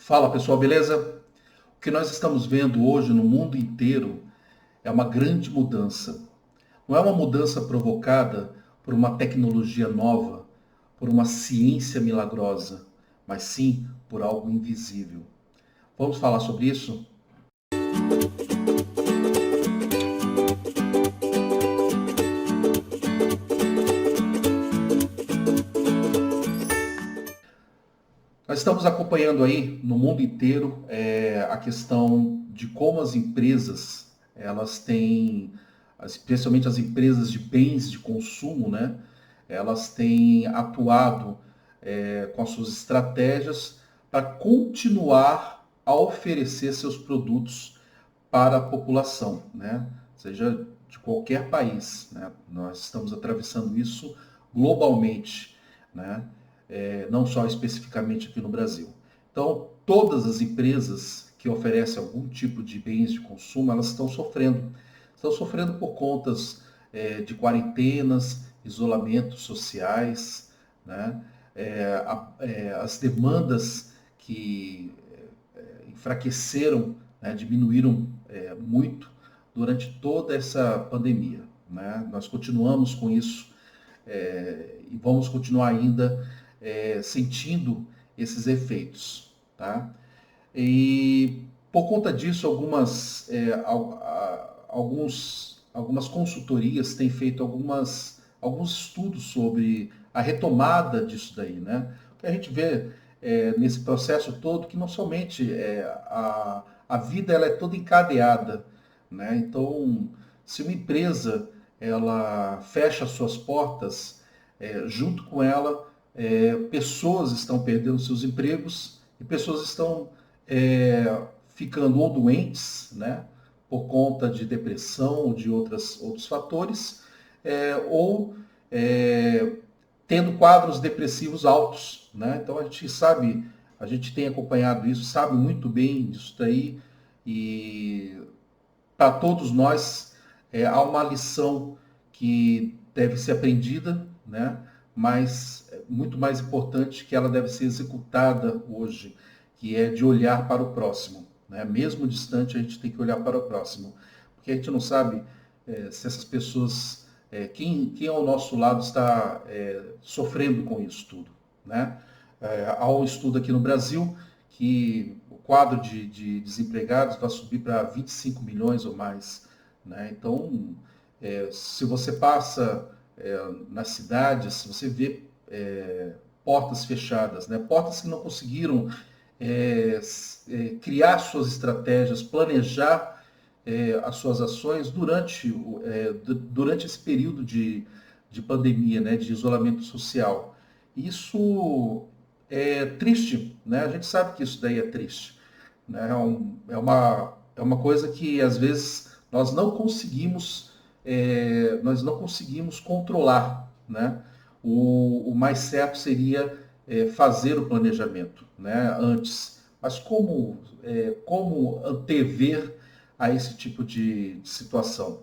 Fala pessoal, beleza? O que nós estamos vendo hoje no mundo inteiro é uma grande mudança. Não é uma mudança provocada por uma tecnologia nova, por uma ciência milagrosa, mas sim por algo invisível. Vamos falar sobre isso? Nós estamos acompanhando aí no mundo inteiro a questão de como as empresas elas têm, especialmente as empresas de bens de consumo, né? Elas têm atuado com as suas estratégias para continuar a oferecer seus produtos para a população, né? Seja de qualquer país, né? Nós estamos atravessando isso globalmente, né? Não só especificamente aqui no Brasil. Então, todas as empresas que oferecem algum tipo de bens de consumo, elas estão sofrendo por contas de quarentenas, isolamentos sociais, né? As demandas que enfraqueceram, né, diminuíram muito durante toda essa pandemia. Né? Nós continuamos com isso e vamos continuar ainda sentindo esses efeitos. Tá? E por conta disso, algumas consultorias têm feito alguns estudos sobre a retomada disso daí. Né? O que a gente vê nesse processo todo que não somente a vida ela é toda encadeada. Né? Então, se uma empresa ela fecha suas portas, junto com ela, pessoas estão perdendo seus empregos e pessoas estão ficando ou doentes, né, por conta de depressão ou de outros fatores, ou tendo quadros depressivos altos. Né? Então a gente sabe, a gente tem acompanhado isso, sabe muito bem disso daí, e para todos nós há uma lição que deve ser aprendida, né? Mas é muito mais importante que ela deve ser executada hoje, que é de olhar para o próximo. Né? Mesmo distante, a gente tem que olhar para o próximo, porque a gente não sabe se essas pessoas, quem ao nosso lado está sofrendo com isso tudo. Né? Há um estudo aqui no Brasil que o quadro de desempregados vai subir para 25 milhões ou mais. Né? Então, se você passa nas cidades, você vê portas fechadas, né? Portas que não conseguiram criar suas estratégias, planejar as suas ações durante esse período de pandemia, né? De isolamento social. Isso é triste, né? A gente sabe que isso daí é triste. Né? É uma coisa que às vezes nós não conseguimos controlar. Né? O mais certo seria fazer o planejamento, né, antes. Mas como antever a esse tipo de situação?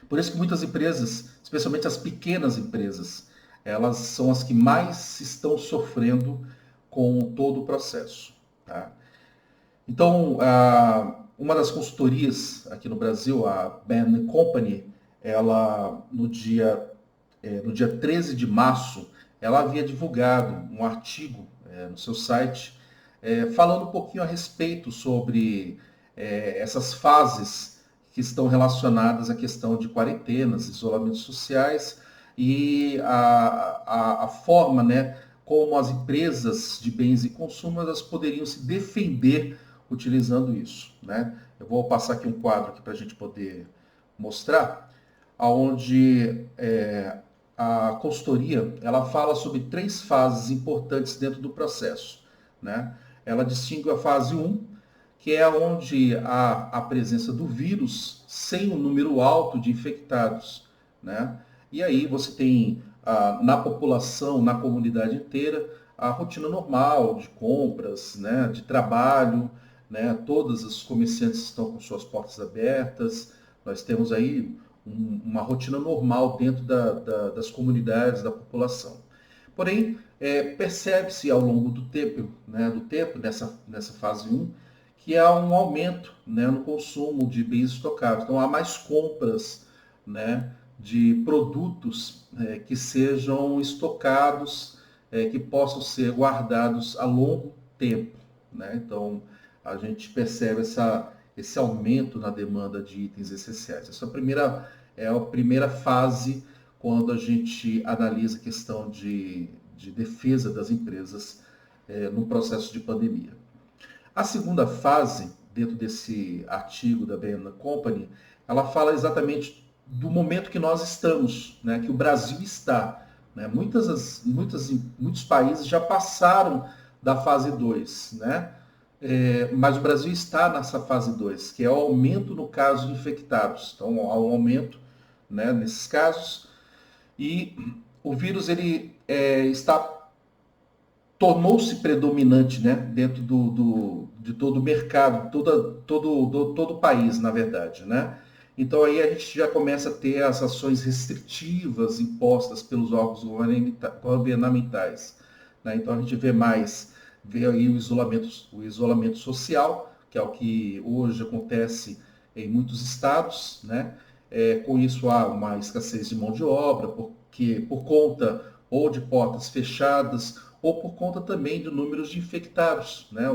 Por isso que muitas empresas, especialmente as pequenas empresas, elas são as que mais estão sofrendo com todo o processo. Tá? Então, uma das consultorias aqui no Brasil, a Bain Company, ela no dia 13 de março, ela havia divulgado um artigo no seu site falando um pouquinho a respeito sobre essas fases que estão relacionadas à questão de quarentenas, isolamentos sociais e a forma, né, como as empresas de bens e consumo elas poderiam se defender utilizando isso. Né? Eu vou passar aqui um quadro aqui para a gente poder mostrar, onde a consultoria ela fala sobre três fases importantes dentro do processo. Né? Ela distingue a fase 1, que é onde há a presença do vírus sem um número alto de infectados. Né? E aí você tem na população, na comunidade inteira, a rotina normal de compras, né, de trabalho, né, todos os comerciantes estão com suas portas abertas, nós temos aí uma rotina normal dentro das comunidades, da população. Porém, percebe-se ao longo do tempo, né, nessa fase um, que há um aumento, né, no consumo de bens estocados. Então, há mais compras, né, de produtos que sejam estocados, que possam ser guardados a longo tempo, né? Então, a gente percebe esse aumento na demanda de itens essenciais. Essa é a primeira fase quando a gente analisa a questão de defesa das empresas no processo de pandemia. A segunda fase, dentro desse artigo da Bain Company, ela fala exatamente do momento que nós estamos, né, que o Brasil está. Né? Muitos países já passaram da fase 2, né? Mas o Brasil está nessa fase 2, que é o aumento no caso de infectados. Então, há um aumento, né, nesses casos, e o vírus tornou-se predominante, né, dentro de todo o mercado, todo o país, na verdade, né? Então aí a gente já começa a ter as ações restritivas impostas pelos órgãos governamentais, né? Então a gente vê aí o isolamento social, que é o que hoje acontece em muitos estados, né? Com isso há uma escassez de mão de obra, porque por conta ou de portas fechadas ou por conta também de números de infectados, né?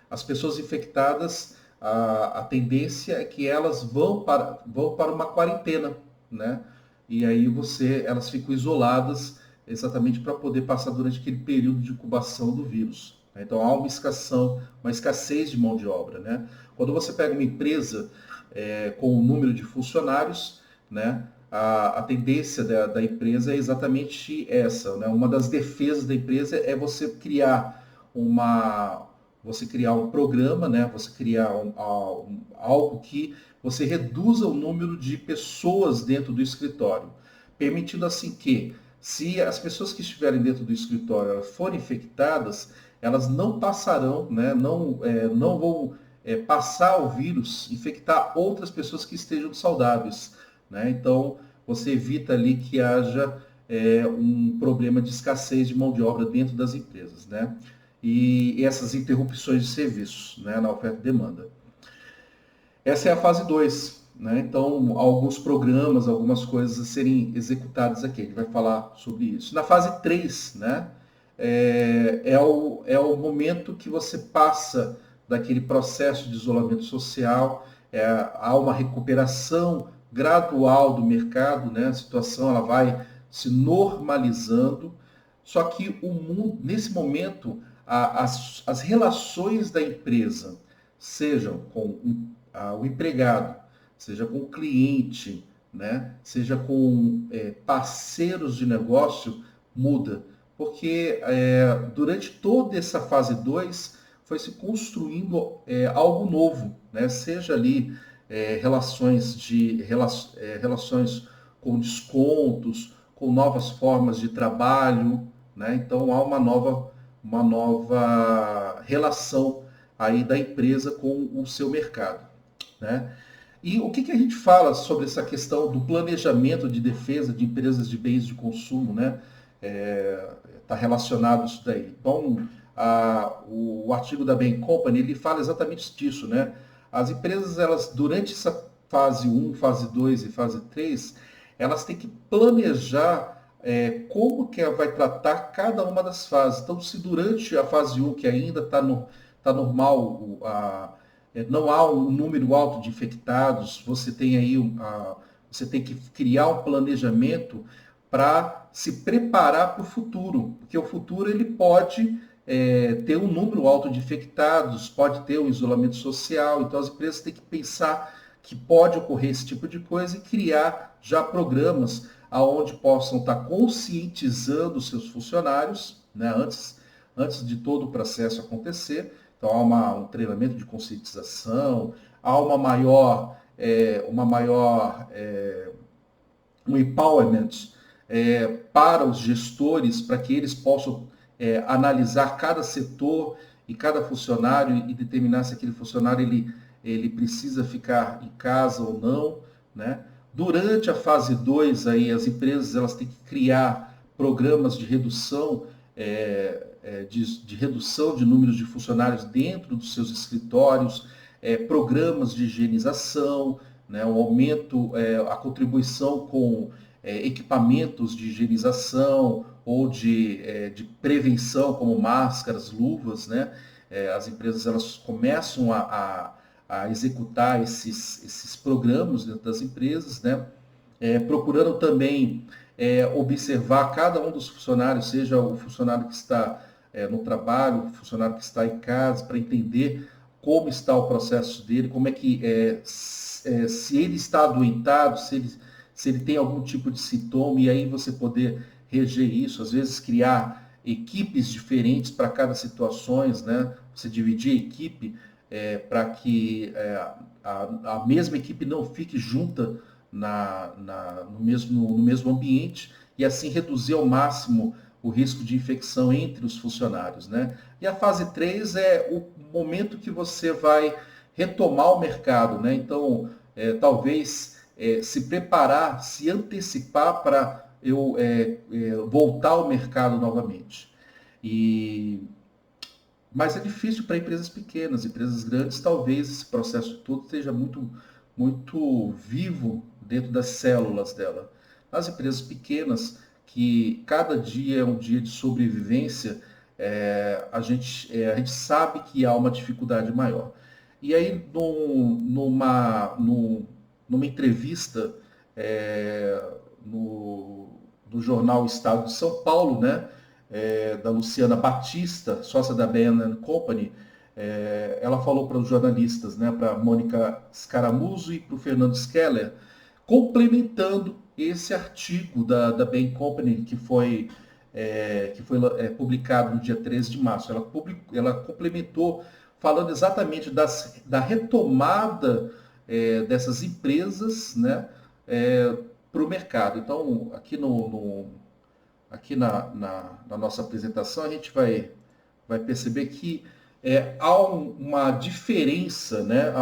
As pessoas infectadas, a tendência é que elas vão para uma quarentena, né? E aí elas ficam isoladas exatamente para poder passar durante aquele período de incubação do vírus. Então há uma escassez de mão de obra, né? Quando você pega uma empresa com um número de funcionários, né? A tendência da empresa é exatamente essa, né? Uma das defesas da empresa é você criar um programa, né? Você criar algo que você reduza o número de pessoas dentro do escritório, permitindo assim que, se as pessoas que estiverem dentro do escritório forem infectadas, elas não passarão, né? Não vão passar o vírus, infectar outras pessoas que estejam saudáveis, né? Então, você evita ali que haja um problema de escassez de mão de obra dentro das empresas, né? E essas interrupções de serviços, né, na oferta e demanda. Essa é a fase 2, né? Então, alguns programas, algumas coisas a serem executadas aqui. A gente vai falar sobre isso. Na fase 3, né, é o momento que você passa daquele processo de isolamento social, há uma recuperação gradual do mercado, né? A situação ela vai se normalizando, só que o mundo, nesse momento, as relações da empresa, sejam com o empregado, seja com o cliente, né? Seja com parceiros de negócio, muda. Porque durante toda essa fase 2 foi se construindo algo novo, né? Seja ali relações com descontos, com novas formas de trabalho, né? Então há uma nova relação aí da empresa com o seu mercado, né? E o que a gente fala sobre essa questão do planejamento de defesa de empresas de bens de consumo, né? Está relacionado isso daí. Então, o artigo da Bain Company, ele fala exatamente disso, né? As empresas, elas, durante essa fase 1, fase 2 e fase 3, elas têm que planejar como que ela vai tratar cada uma das fases. Então, se durante a fase 1, que ainda tá normal, não há um número alto de infectados, você tem aí você tem que criar um planejamento para se preparar para o futuro, porque o futuro ele pode ter um número alto de infectados, pode ter um isolamento social, então as empresas têm que pensar que pode ocorrer esse tipo de coisa e criar já programas aonde possam estar conscientizando os seus funcionários, né, antes de todo o processo acontecer. Então há um treinamento de conscientização, há um empowerment para os gestores, para que eles possam analisar cada setor e cada funcionário e determinar se aquele funcionário ele precisa ficar em casa ou não, né? Durante a fase 2, aí, as empresas elas têm que criar programas de redução, de redução de números de funcionários dentro dos seus escritórios, programas de higienização, né, o aumento, a contribuição com equipamentos de higienização ou de prevenção, como máscaras, luvas, né? As empresas elas começam a executar esses programas dentro das empresas, né? Procurando também observar cada um dos funcionários, seja o funcionário que está no trabalho, o funcionário que está em casa, para entender como está o processo dele, como é que se ele está adoentado, se ele tem algum tipo de sintoma, e aí você poder reger isso, às vezes criar equipes diferentes para cada situação, né? Você dividir a equipe para que a mesma equipe não fique junta no mesmo ambiente e assim reduzir ao máximo o risco de infecção entre os funcionários, né? E a fase 3 é o momento que você vai retomar o mercado, né? Então, talvez se preparar, se antecipar para eu voltar ao mercado novamente. Mas é difícil para empresas pequenas, empresas grandes, talvez esse processo todo esteja muito vivo dentro das células dela. As empresas pequenas, que cada dia é um dia de sobrevivência, a gente sabe que há uma dificuldade maior. E aí, numa entrevista no jornal Estado de São Paulo, né, da Luciana Batista, sócia da Bain Company, ela falou para os jornalistas, né, para a Mônica Scaramuzo e para o Fernando Scheller, complementando esse artigo da Bain Company que foi publicado no dia 13 de março. Ela complementou falando exatamente da retomada dessas empresas, né, para o mercado. Então, aqui na nossa apresentação, a gente vai perceber que há uma diferença, né?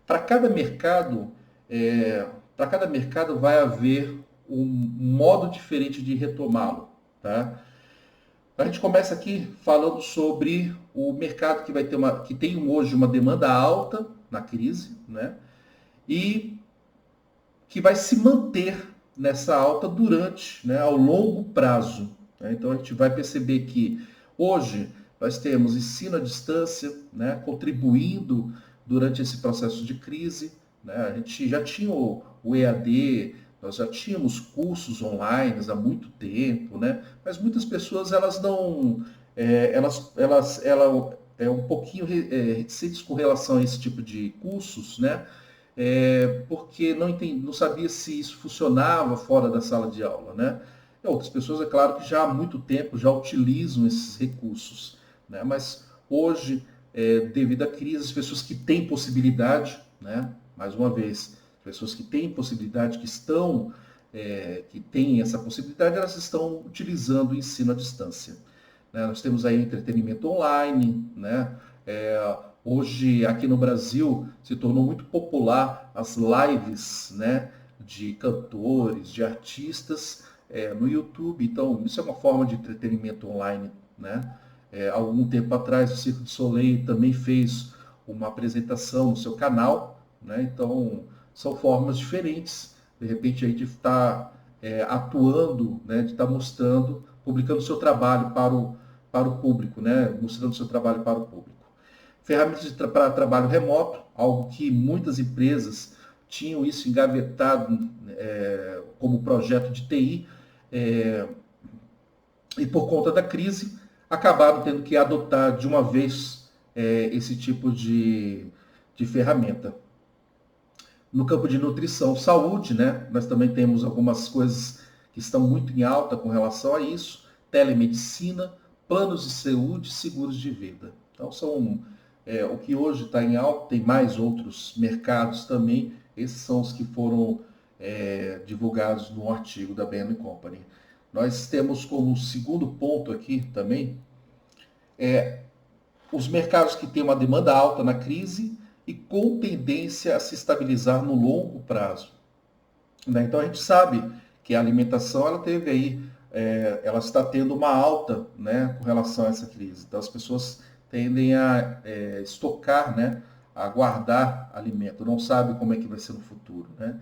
Para cada mercado, vai haver um modo diferente de retomá-lo, tá? A gente começa aqui falando sobre o mercado que tem hoje uma demanda alta na crise, né? E que vai se manter nessa alta durante, né, ao longo prazo, né? Então a gente vai perceber que hoje nós temos ensino à distância, né, contribuindo durante esse processo de crise, né? A gente já tinha o EAD, nós já tínhamos cursos online há muito tempo, né? Mas muitas pessoas elas não, elas um pouquinho reticentes com relação a esse tipo de cursos, né? Porque não sabia se isso funcionava fora da sala de aula, né? E outras pessoas, é claro, que já há muito tempo já utilizam esses recursos, né? Mas hoje, devido à crise, as pessoas que têm possibilidade, né? Mais uma vez, pessoas que têm possibilidade, que têm essa possibilidade, elas estão utilizando o ensino à distância, né? Nós temos aí entretenimento online, né? Hoje, aqui no Brasil, se tornou muito popular as lives, né, de cantores, de artistas no YouTube. Então, isso é uma forma de entretenimento online, né? Há algum tempo atrás, o Cirque du Soleil também fez uma apresentação no seu canal, né? Então, são formas diferentes, de repente, aí de estar atuando, né, de estar mostrando, publicando o seu trabalho para o público, né? Mostrando o seu trabalho para o público. Ferramentas para trabalho remoto, algo que muitas empresas tinham isso engavetado como projeto de TI, e por conta da crise acabaram tendo que adotar de uma vez esse tipo de ferramenta. No campo de nutrição, saúde, né, nós também temos algumas coisas que estão muito em alta com relação a isso: telemedicina, planos de saúde, seguros de vida. Então são o que hoje está em alta. Tem mais outros mercados também. Esses são os que foram divulgados no artigo da Bain Company. Nós temos como segundo ponto aqui também os mercados que têm uma demanda alta na crise e com tendência a se estabilizar no longo prazo, né? Então a gente sabe que a alimentação ela teve aí ela está tendo uma alta, né, com relação a essa crise. Então, as pessoas tendem a estocar, né, a guardar alimento, não sabem como é que vai ser no futuro, né?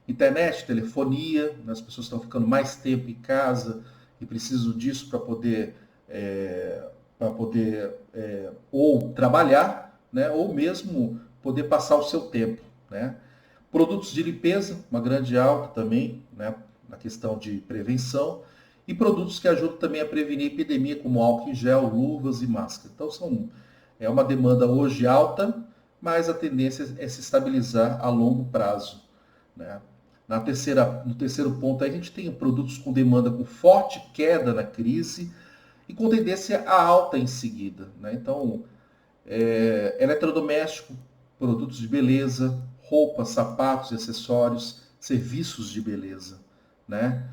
Internet, telefonia, né, as pessoas estão ficando mais tempo em casa e precisam disso para poder ou trabalhar, né, ou mesmo poder passar o seu tempo, né? Produtos de limpeza, uma grande alta também, né, na questão de prevenção, e produtos que ajudam também a prevenir epidemia, como álcool em gel, luvas e máscara. Então, é uma demanda hoje alta, mas a tendência é se estabilizar a longo prazo, né? No terceiro ponto, a gente tem produtos com demanda com forte queda na crise e com tendência a alta em seguida, né? Então, eletrodoméstico, produtos de beleza, roupas, sapatos e acessórios, serviços de beleza, né?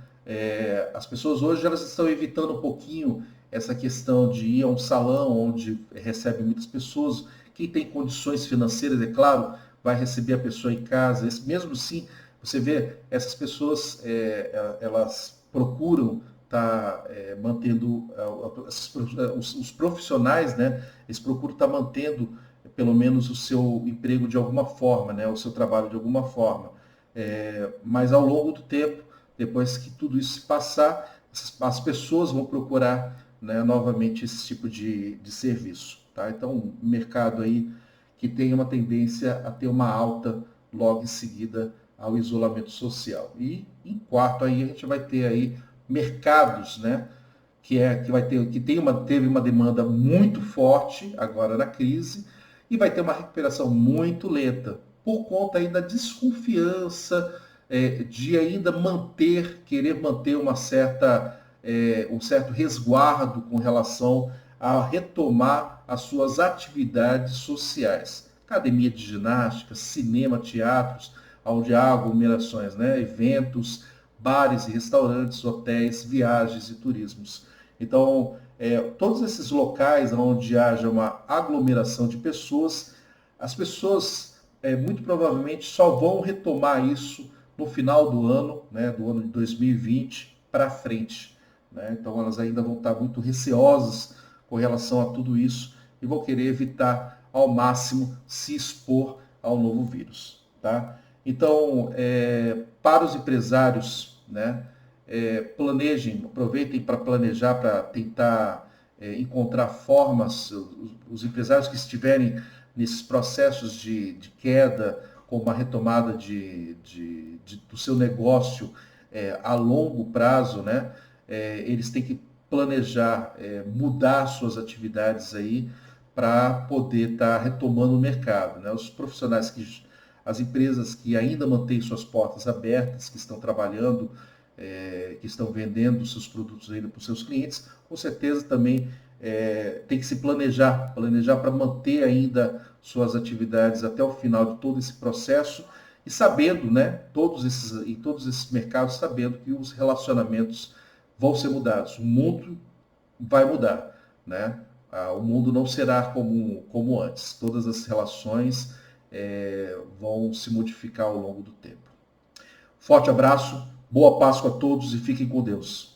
As pessoas hoje elas estão evitando um pouquinho essa questão de ir a um salão onde recebe muitas pessoas. Quem tem condições financeiras, é claro, vai receber a pessoa em casa. Mesmo assim, você vê essas pessoas, elas procuram estar mantendo os profissionais, né? Eles procuram estar mantendo pelo menos o seu emprego de alguma forma, né? O seu trabalho de alguma forma. Mas ao longo do tempo, depois que tudo isso se passar, as pessoas vão procurar, né, novamente esse tipo de serviço. Tá? Então, um mercado aí que tem uma tendência a ter uma alta logo em seguida ao isolamento social. E em quarto aí a gente vai ter aí mercados, né, teve uma demanda muito forte agora na crise e vai ter uma recuperação muito lenta por conta aí da desconfiança, de ainda querer manter um certo resguardo com relação a retomar as suas atividades sociais. Academia de ginástica, cinema, teatros, onde há aglomerações, né? Eventos, bares e restaurantes, hotéis, viagens e turismos. Então, todos esses locais onde haja uma aglomeração de pessoas, as pessoas muito provavelmente só vão retomar isso no final do ano, né, do ano de 2020 para frente, né? Então, elas ainda vão estar muito receosas com relação a tudo isso e vão querer evitar ao máximo se expor ao novo vírus. Tá? Então, para os empresários, né, planejem, aproveitem para planejar, para tentar encontrar formas, os empresários que estiverem nesses processos de queda, com uma retomada do seu negócio a longo prazo, né, eles têm que planejar, mudar suas atividades aí para poder estar retomando o mercado, né? As empresas que ainda mantêm suas portas abertas, que estão trabalhando, que estão vendendo seus produtos ainda para os seus clientes, com certeza também tem que se planejar para manter ainda suas atividades até o final de todo esse processo e sabendo, né, todos esses mercados, sabendo que os relacionamentos vão ser mudados, o mundo vai mudar, né? O mundo não será como antes. Todas as relações vão se modificar ao longo do tempo. Forte abraço, boa Páscoa a todos e fiquem com Deus.